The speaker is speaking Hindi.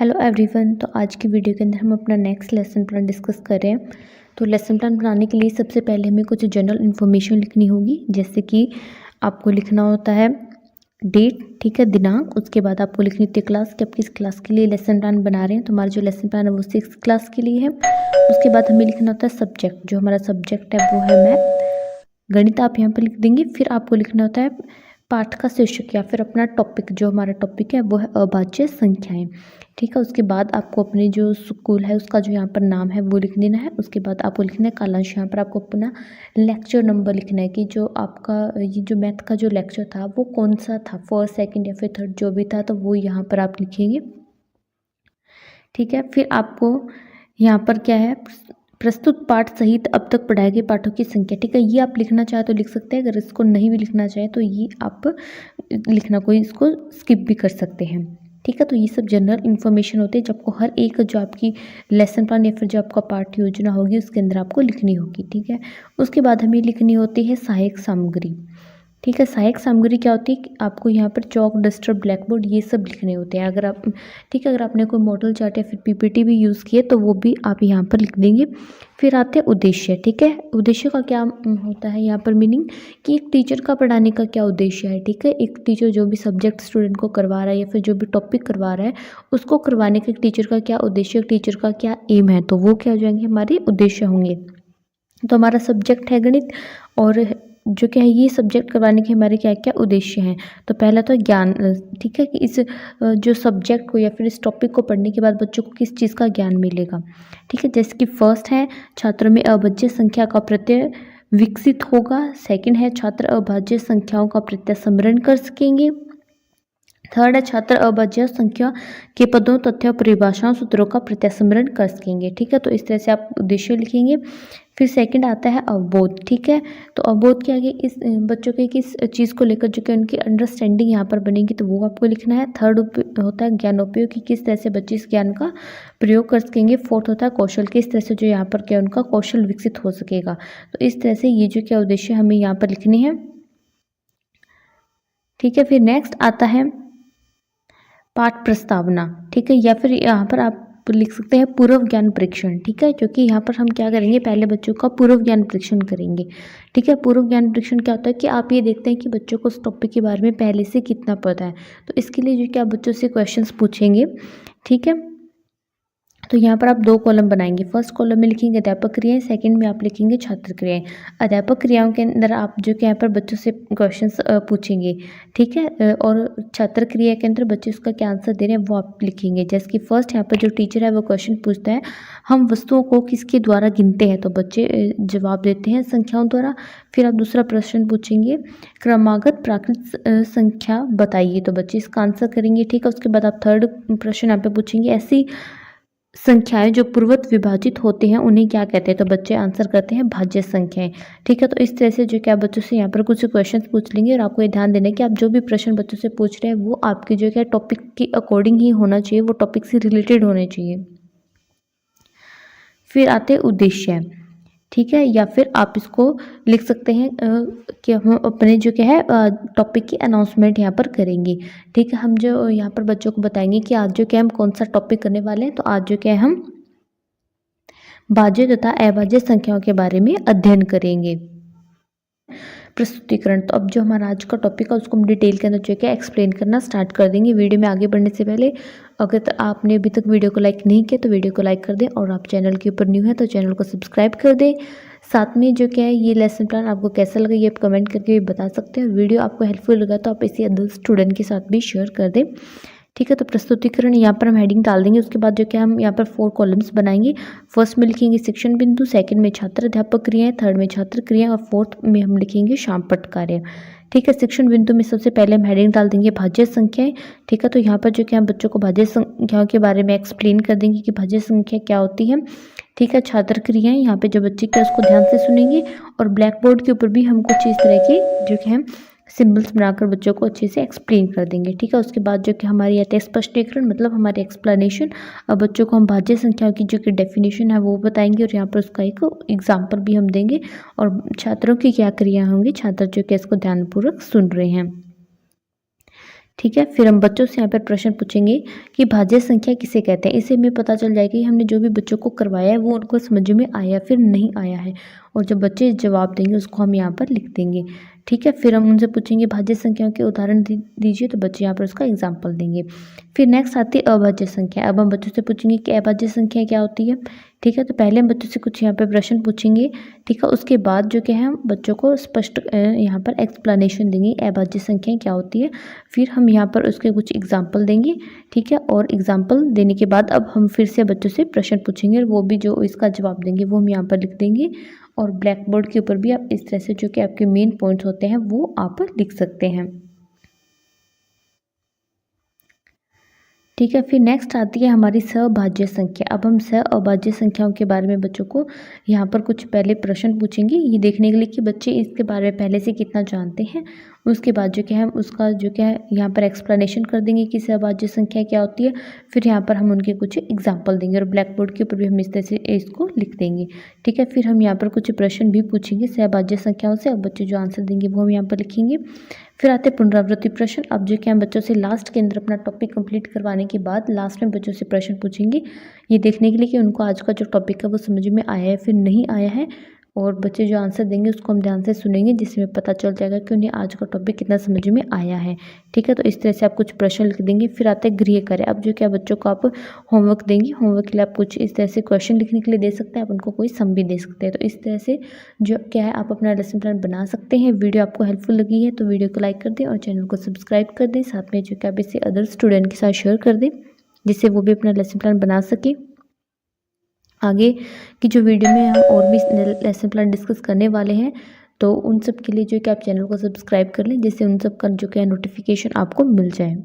Hello everyone. तो आज की वीडियो के अंदर हम अपना नेक्स्ट लेसन प्लान डिस्कस कर रहे हैं। तो लेसन प्लान बनाने के लिए सबसे पहले हमें कुछ जनरल इन्फॉर्मेशन लिखनी होगी, जैसे कि आपको लिखना होता है डेट, ठीक है, दिनांक। उसके बाद आपको लिखनी होती है क्लास, कि आप किस क्लास के लिए लेसन प्लान बना रहे हैं। तो हमारा जो लेसन प्लान है वो 6th क्लास के लिए है। उसके बाद हमें लिखना होता है सब्जेक्ट, जो हमारा सब्जेक्ट है वो है मैथ, गणित आप यहाँ पर लिख देंगे। फिर आपको लिखना होता है पाठ का शीर्षक या फिर अपना टॉपिक, जो हमारा टॉपिक है वो है अभाज्य संख्याएं, ठीक है। उसके बाद आपको अपने जो स्कूल है उसका जो यहाँ पर नाम है वो लिख देना है। उसके बाद आपको लिखना है कालांश, यहाँ पर आपको अपना लेक्चर नंबर लिखना है कि जो आपका ये जो मैथ का जो लेक्चर था वो कौन सा था, फर्स्ट सेकंड या फिर थर्ड जो भी था, तो वो यहाँ पर आप लिखेंगे, ठीक है। फिर आपको यहाँ पर क्या है, प्रस्तुत पाठ सहित अब तक पढ़ाए गए पाठों की संख्या, ठीक है। ये आप लिखना चाहे तो लिख सकते हैं, अगर इसको नहीं भी लिखना चाहे तो ये आप लिखना, कोई इसको स्किप भी कर सकते हैं, ठीक है। तो ये सब जनरल इन्फॉर्मेशन होते हैं जो आपको हर एक जो आपकी लेसन प्लान या फिर जो आपका पाठ योजना होगी उसके अंदर आपको लिखनी होगी, ठीक है। उसके बाद हमें लिखनी होती है सहायक सामग्री, ठीक है। सहायक सामग्री क्या होती है कि आपको यहाँ पर चौक, डस्टर, ब्लैक बोर्ड ये सब लिखने होते हैं। अगर आप, ठीक है, अगर आपने कोई मॉडल चार्ट या फिर पीपीटी भी यूज़ किए तो वो भी आप यहाँ पर लिख देंगे। फिर आते हैं उद्देश्य, ठीक है। उद्देश्य का क्या होता है यहाँ पर मीनिंग, कि एक टीचर का पढ़ाने का क्या उद्देश्य है, ठीक है। एक टीचर जो भी सब्जेक्ट स्टूडेंट को करवा रहा है या फिर जो भी टॉपिक करवा रहा है उसको करवाने का टीचर का क्या उद्देश्य, एक टीचर का क्या एम है, तो वो क्या हो जाएंगे, हमारे उद्देश्य होंगे। तो हमारा सब्जेक्ट है गणित, और जो क्या है ये सब्जेक्ट करवाने के हमारे क्या क्या उद्देश्य हैं। तो पहला तो ज्ञान, ठीक है, कि इस जो सब्जेक्ट को या फिर इस टॉपिक को पढ़ने के बाद बच्चों को किस चीज़ का ज्ञान मिलेगा, ठीक है। जैसे कि फर्स्ट है छात्रों में अभाज्य संख्या का प्रत्यय विकसित होगा। सेकंड है छात्र अभाज्य संख्याओं का प्रत्यय स्मरण कर सकेंगे। थर्ड है छात्र अभाज्य संख्या के पदों, तथ्यों, परिभाषाओं, सूत्रों का प्रत्यय स्मरण कर सकेंगे, ठीक है। तो इस तरह से आप उद्देश्य लिखेंगे। फिर सेकंड आता है अवबोध, ठीक है। तो अवबोध के आगे इस बच्चों के किस चीज़ को लेकर जो कि उनकी अंडरस्टैंडिंग यहाँ पर बनेगी तो वो आपको लिखना है। थर्ड होता है ज्ञानोपयोग, कि किस तरह से बच्चे इस ज्ञान का प्रयोग कर सकेंगे। फोर्थ होता है कौशल, किस तरह से जो यहाँ पर क्या उनका कौशल विकसित हो सकेगा। तो इस तरह से ये जो क्या उद्देश्य हमें यहाँ पर लिखने हैं, ठीक है। फिर नेक्स्ट आता है पाठ प्रस्तावना, ठीक है, या फिर यहाँ पर आप लिख सकते हैं पूर्व ज्ञान परीक्षण, ठीक है, क्योंकि यहाँ पर हम क्या करेंगे, पहले बच्चों का पूर्व ज्ञान परीक्षण करेंगे, ठीक है। पूर्व ज्ञान परीक्षण क्या होता है कि आप ये देखते हैं कि बच्चों को उस टॉपिक के बारे में पहले से कितना पता है। तो इसके लिए जो क्या बच्चों से क्वेश्चंस पूछेंगे, ठीक है। तो यहाँ पर आप दो कॉलम बनाएंगे। फर्स्ट कॉलम में लिखेंगे अध्यापक क्रियाएं, सेकंड में आप लिखेंगे छात्र क्रियाएं। अध्यापक क्रियाओं के अंदर आप जो कि यहाँ पर बच्चों से क्वेश्चंस पूछेंगे, ठीक है, और छात्र क्रिया के अंदर बच्चे उसका क्या आंसर दे रहे हैं वो आप लिखेंगे। जैसे कि फर्स्ट यहाँ पर जो टीचर है वो क्वेश्चन पूछता है हम वस्तुओं को किसके द्वारा गिनते हैं, तो बच्चे जवाब देते हैं संख्याओं द्वारा। फिर आप दूसरा प्रश्न पूछेंगे क्रमागत प्राकृत संख्या बताइए, तो बच्चे इसका आंसर करेंगे, ठीक है। उसके बाद आप थर्ड प्रश्न यहाँ पे पूछेंगे ऐसी संख्याएं जो पूर्वत विभाजित होते हैं उन्हें क्या कहते हैं, तो बच्चे आंसर करते हैं भाज्य संख्याएं, ठीक है। तो इस तरह से जो क्या बच्चों से यहाँ पर कुछ क्वेश्चंस पूछ लेंगे, और आपको ये ध्यान देना है कि आप जो भी प्रश्न बच्चों से पूछ रहे हैं वो आपके जो क्या टॉपिक के अकॉर्डिंग ही होना चाहिए, वो टॉपिक से रिलेटेड होने चाहिए। फिर आते हैं उद्देश्य, ठीक है, या फिर आप इसको लिख सकते हैं कि हम अपने जो क्या है टॉपिक की अनाउंसमेंट यहाँ पर करेंगे, ठीक है। हम जो यहाँ पर बच्चों को बताएंगे कि आज जो क्या हम कौन सा टॉपिक करने वाले हैं, तो आज जो क्या है हम भाज्य तथा अभाज्य संख्याओं के बारे में अध्ययन करेंगे। प्रस्तुतिकरण, तो अब जो हमारा आज का टॉपिक है उसको हम डिटेल के अंदर जो क्या एक्सप्लेन करना स्टार्ट कर देंगे। वीडियो में आगे बढ़ने से पहले अगर आपने अभी तक वीडियो को लाइक नहीं किया तो वीडियो को लाइक कर दें, और आप चैनल के ऊपर न्यू है तो चैनल को सब्सक्राइब कर दें। साथ में जो क्या है ये लेसन प्लान आपको कैसा लगा ये आप कमेंट करके भी बता सकते हैं। वीडियो आपको हेल्पफुल लगा तो आप इसे अदर स्टूडेंट के साथ भी शेयर कर दें, ठीक है। तो प्रस्तुतिकरण यहाँ पर हम हेडिंग डाल देंगे। उसके बाद जो क्या हम यहाँ पर 4 कॉलम्स बनाएंगे। फर्स्ट में लिखेंगे शिक्षण बिंदु, सेकंड में छात्र अध्यापक क्रियाएं, थर्ड में छात्र क्रियाएं, और फोर्थ में हम लिखेंगे शाम पट कार्य, ठीक है। शिक्षण बिंदु में सबसे पहले हम हेडिंग डाल देंगे भाज्य संख्याएं, ठीक है। तो यहाँ पर जो क्या हम बच्चों को भाज्य संख्याओं के बारे में एक्सप्लेन कर देंगे कि भाज्य संख्या क्या होती है, ठीक है। छात्र क्रियाएं यहाँ पे जो बच्चे क्या उसको ध्यान से सुनेंगे, और ब्लैक बोर्ड के ऊपर भी हम कुछ इस तरह की जो कि हम सिंबल्स बनाकर बच्चों को अच्छे से एक्सप्लेन कर देंगे, ठीक है। उसके बाद जो कि हमारी आते हैं स्पष्टीकरण, मतलब हमारे एक्सप्लेनेशन। अब बच्चों को हम भाज्य संख्याओं की जो कि डेफिनेशन है वो बताएंगे, और यहाँ पर उसका एक एग्जाम्पल भी हम देंगे, और छात्रों की क्या क्रिया होंगी, छात्र जो कि इसको ध्यानपूर्वक सुन रहे हैं, ठीक है। फिर हम बच्चों से यहाँ पर प्रश्न पूछेंगे कि भाज्य संख्या किसे कहते हैं। इससे हमें पता चल जाएगा कि हमने जो भी बच्चों को करवाया है वो उनको समझ में आया फिर नहीं आया है, और जब बच्चे जवाब देंगे उसको हम यहाँ पर लिख देंगे। ठीक है। फिर हम उनसे पूछेंगे भाज्य संख्याओं के उदाहरण दीजिए, तो बच्चे यहाँ पर उसका एग्जाम्पल देंगे। फिर नेक्स्ट आती है अभाज्य संख्या। अब हम बच्चों से पूछेंगे कि अभाज्य संख्या क्या होती है। ठीक है। तो पहले हम बच्चों से कुछ यहाँ पर प्रश्न पूछेंगे। ठीक है। उसके बाद जो क्या है हम बच्चों को स्पष्ट यहाँ पर एक्सप्लेनेशन देंगे अभाज्य संख्याएं क्या होती है। फिर हम यहाँ पर उसके कुछ एग्जाम्पल देंगे। ठीक है। और एग्जाम्पल देने के बाद अब हम फिर से बच्चों से प्रश्न पूछेंगे और वो भी जो इसका जवाब देंगे वो हम यहाँ पर लिख देंगे। और ब्लैक बोर्ड के ऊपर भी आप इस तरह से जो कि आपके मेन पॉइंट्स होते हैं वो आप लिख सकते हैं। ठीक है। फिर नेक्स्ट आती है हमारी सभाज्य संख्या। अब हम सभाज्य संख्याओं के बारे में बच्चों को यहाँ पर कुछ पहले प्रश्न पूछेंगे, ये देखने के लिए कि बच्चे इसके बारे में पहले से कितना जानते हैं। उसके बाद जो क्या है हम उसका जो क्या है यहाँ पर एक्सप्लेनेशन कर देंगे कि सभाज्य संख्या क्या होती है। फिर यहाँ पर हम उनके कुछ एग्जाम्पल देंगे और ब्लैक बोर्ड के ऊपर भी हम इस तरह से इसको लिख देंगे। ठीक है। फिर हम यहाँ पर कुछ प्रश्न भी पूछेंगे सभाज्य संख्याओं से, अब बच्चे जो आंसर देंगे वो हम यहाँ पर लिखेंगे। फिर आते पुनरावृत्ति प्रश्न। अब जो क्या हम बच्चों से लास्ट के अंदर अपना टॉपिक कंप्लीट करवाने के बाद लास्ट में बच्चों से प्रश्न पूछेंगे, ये देखने के लिए कि उनको आज का जो टॉपिक है वो समझ में आया है फिर नहीं आया है। और बच्चे जो आंसर देंगे उसको हम ध्यान से सुनेंगे, जिसमें पता चल जाएगा कि उन्हें आज का टॉपिक कितना समझ में आया है। ठीक है। तो इस तरह से आप कुछ प्रश्न लिख देंगे। फिर आते हैं गृह कार्य। अब जो क्या बच्चों को आप होमवर्क देंगे, होमवर्क के लिए आप कुछ इस तरह से क्वेश्चन लिखने के लिए दे सकते हैं, आप उनको कोई सम भी दे सकते हैं। तो इस तरह से जो क्या है आप अपना लेसन प्लान बना सकते हैं। वीडियो आपको हेल्पफुल लगी है तो वीडियो को लाइक कर दें और चैनल को सब्सक्राइब कर दें। साथ में जो क्या आप इसे अदर स्टूडेंट के साथ शेयर कर दें, जिससे वो भी अपना लेसन प्लान बना सके। आगे की जो वीडियो में हम और भी लेसन प्लान डिस्कस करने वाले हैं, तो उन सब के लिए जो कि आप चैनल को सब्सक्राइब कर लें, जिससे उन सब का जो क्या नोटिफिकेशन आपको मिल जाए।